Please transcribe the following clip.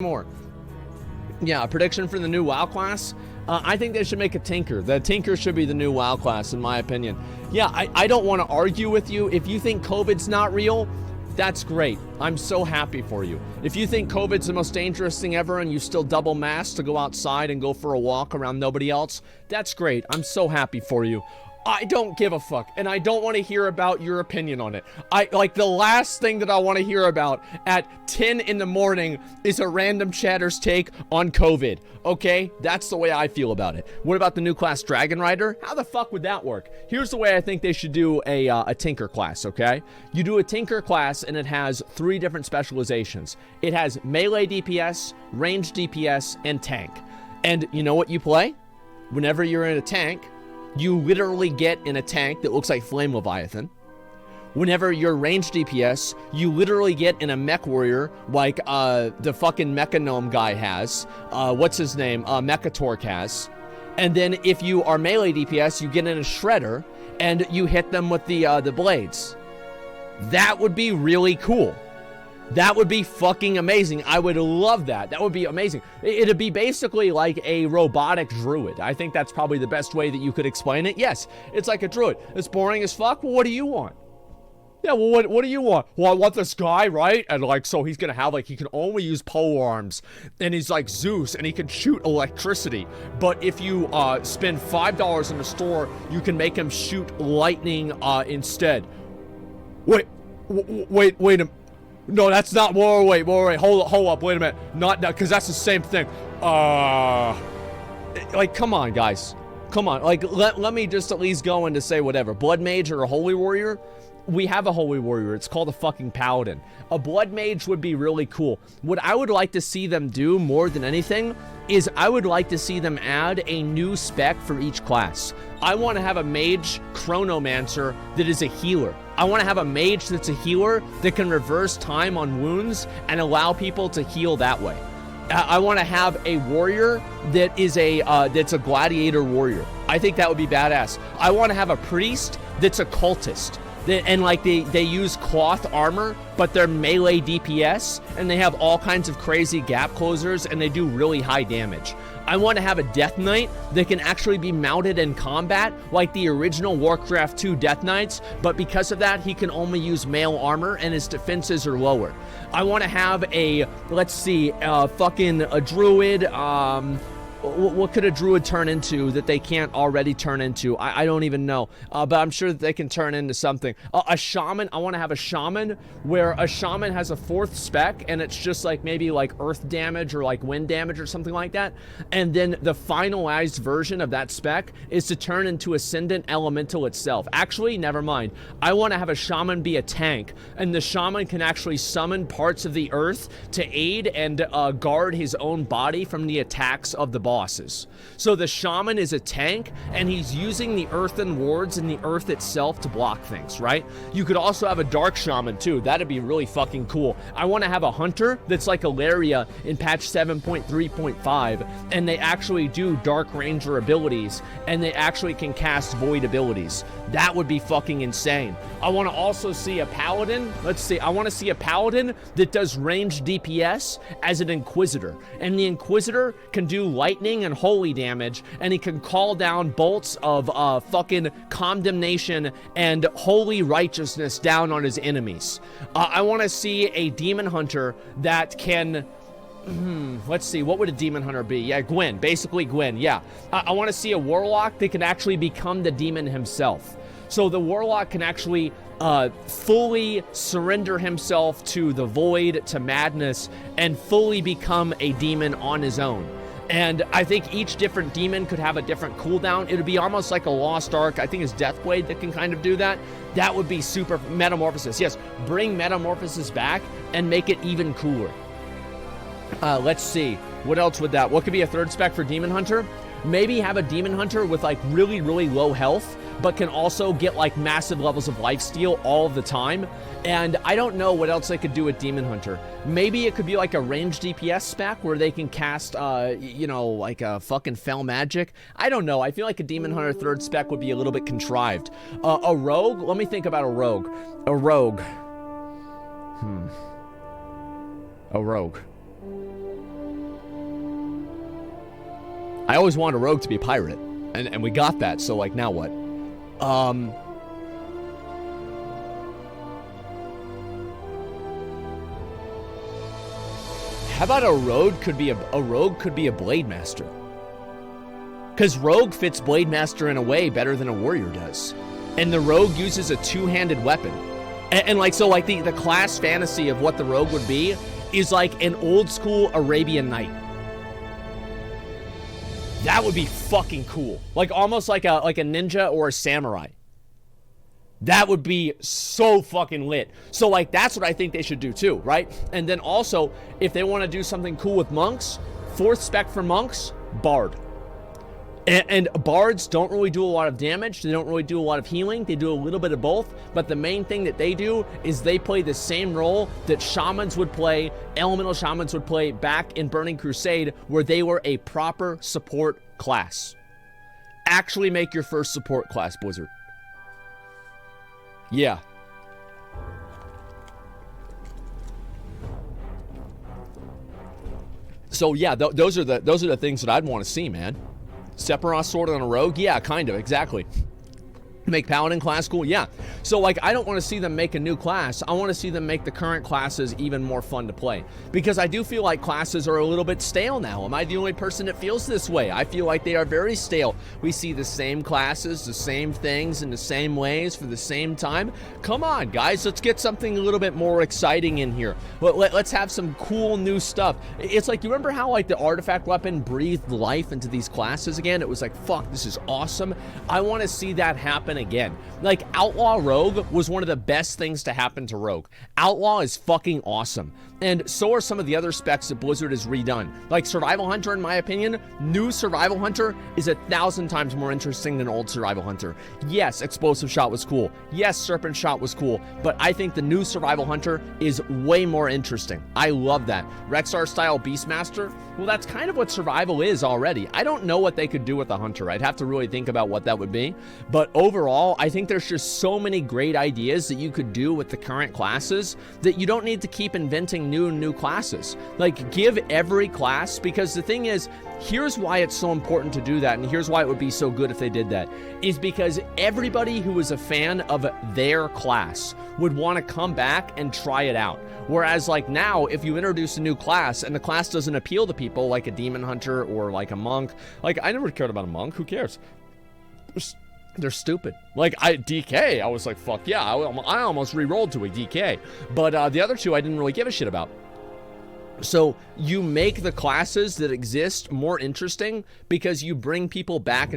more. Yeah, a prediction for the new WoW class. I think they should make a Tinker. The Tinker should be the new WoW class, in my opinion. Yeah, I don't want to argue with you. If you think COVID's not real, that's great. I'm so happy for you. If you think COVID's the most dangerous thing ever and you still double mask to go outside and go for a walk around nobody else, that's great. I'm so happy for you. I don't give a fuck, and I don't want to hear about your opinion on it. Like, the last thing that I want to hear about at 10 in the morning is a random chatter's take on COVID, okay? That's the way I feel about it. What about the new class, Dragon Rider? How the fuck would that work? Here's the way I think they should do a Tinker class, okay? You do a Tinker class, and it has 3 different specializations. It has melee DPS, ranged DPS, and tank. And you know what you play? Whenever you're in a tank, you literally get in a tank that looks like Flame Leviathan. Whenever you're ranged DPS, you literally get in a mech warrior like the fucking Mecha Gnome guy has. What's his name? Mechatork has. And then if you are melee DPS, you get in a shredder and you hit them with the blades. That would be really cool. That would be fucking amazing. I would love that. That would be amazing. It'd be basically like a robotic druid. I think that's probably the best way that you could explain it. Yes, it's like a druid. It's boring as fuck. Well, what do you want? Yeah, well, what do you want? Well, I want this guy, right? And like, so he's gonna have, like, he can only use pole arms. And he's like Zeus, and he can shoot electricity. But if you spend $5 in the store, you can make him shoot lightning instead. Wait a minute. No, that's not. Wait. Hold up. Wait a minute. Not that, because that's the same thing. Like, come on, guys. Come on. Like, let me just at least go in to say whatever. Blood Mage or a Holy Warrior? We have a Holy Warrior. It's called a fucking Paladin. A Blood Mage would be really cool. What I would like to see them do more than anything is I would like to see them add a new spec for each class. I want to have a Mage Chronomancer that is a healer. I want to have a Mage that's a healer that can reverse time on wounds and allow people to heal that way. I want to have a warrior that is that's a gladiator warrior. I think that would be badass. I want to have a priest that's a cultist. And like they use cloth armor, but they're melee DPS, and they have all kinds of crazy gap closers, and they do really high damage. I want to have a Death Knight that can actually be mounted in combat like the original Warcraft 2 Death Knights, but because of that, he can only use mail armor and his defenses are lower. I want to have a, let's see, fucking a druid, what could a druid turn into that they can't already turn into? I don't even know, but I'm sure that they can turn into something. A shaman, I want to have a shaman where a shaman has a 4th spec and it's just like maybe like earth damage or like wind damage or something like that. And then the finalized version of that spec is to turn into Ascendant Elemental itself. Actually, never mind. I want to have a shaman be a tank, and the shaman can actually summon parts of the earth to aid and guard his own body from the attacks of the bosses. So the shaman is a tank, and he's using the earthen wards and the earth itself to block things, right? You could also have a dark shaman too. That'd be really fucking cool. I want to have a hunter that's like Ilaria in patch 7.3.5, and they actually do dark ranger abilities, and they actually can cast void abilities. That would be fucking insane. I want to also see a paladin. Let's see. I want to see a paladin that does ranged DPS as an inquisitor, and the inquisitor can do lightning and holy damage, and he can call down bolts of fucking condemnation and holy righteousness down on his enemies. I want to see a demon hunter that can let's see, what would a demon hunter be? Yeah, Gwen, basically Gwen, yeah. I want to see a warlock that can actually become the demon himself. So the warlock can actually fully surrender himself to the void, to madness, and fully become a demon on his own. And I think each different demon could have a different cooldown. It would be almost like a Lost Ark. I think it's Deathblade that can kind of do that. That would be super. Metamorphosis, yes. Bring Metamorphosis back and make it even cooler. Let's see. What else would that? What could be a 3rd spec for Demon Hunter? Maybe have a Demon Hunter with like really, really low health, but can also get like massive levels of lifesteal all the time. And I don't know what else they could do with Demon Hunter. Maybe it could be like a ranged DPS spec where they can cast, you know, like a fucking fell magic. I don't know. I feel like a Demon Hunter 3rd spec would be a little bit contrived. A rogue? Let me think about a rogue. A rogue. A rogue. I always wanted a rogue to be a pirate, and we got that, so, like, now what? How about a rogue could be a blade master? Because rogue fits blade master in a way better than a warrior does, and the rogue uses a two-handed weapon, and like, so like the class fantasy of what the rogue would be is like an old school Arabian Night. That would be fucking cool, like almost like a ninja or a samurai. That would be so fucking lit. So, like, that's what I think they should do too, right? And then also, if they want to do something cool with monks, 4th spec for monks, bard. And bards don't really do a lot of damage. They don't really do a lot of healing. They do a little bit of both. But the main thing that they do is they play the same role that shamans would play, elemental shamans would play back in Burning Crusade, where they were a proper support class. Actually make your first support class, Blizzard. Yeah. So yeah, those are the things that I'd want to see, man. Sephiroth sword on a rogue? Yeah, kind of, exactly. Make paladin class cool? Yeah. So, like, I don't want to see them make a new class. I want to see them make the current classes even more fun to play. Because I do feel like classes are a little bit stale now. Am I the only person that feels this way? I feel like they are very stale. We see the same classes, the same things, in the same ways for the same time. Come on, guys. Let's get something a little bit more exciting in here. Let's have some cool new stuff. It's like, you remember how, like, the artifact weapon breathed life into these classes again? It was like, fuck, this is awesome. I want to see that happen again. Like, Outlaw Rogue was one of the best things to happen to Rogue. Outlaw is fucking awesome. And so are some of the other specs that Blizzard has redone. Like Survival Hunter, in my opinion, new Survival Hunter is 1,000 times more interesting than old Survival Hunter. Yes, Explosive Shot was cool. Yes, Serpent Shot was cool. But I think the new Survival Hunter is way more interesting. I love that. Rexar style Beastmaster, well, that's kind of what Survival is already. I don't know what they could do with a Hunter. I'd have to really think about what that would be. But overall, I think there's just so many great ideas that you could do with the current classes that you don't need to keep inventing new classes. Like, give every class, because the thing is, here's why it's so important to do that, and here's why it would be so good if they did that, is because everybody who is a fan of their class would want to come back and try it out. Whereas, like, now, if you introduce a new class and the class doesn't appeal to people, like a demon hunter or like a monk, like, I never cared about a monk. Who cares? They're stupid. Like, DK, I was like, fuck yeah, I almost re-rolled to a DK. But the other two I didn't really give a shit about. So you make the classes that exist more interesting because you bring people back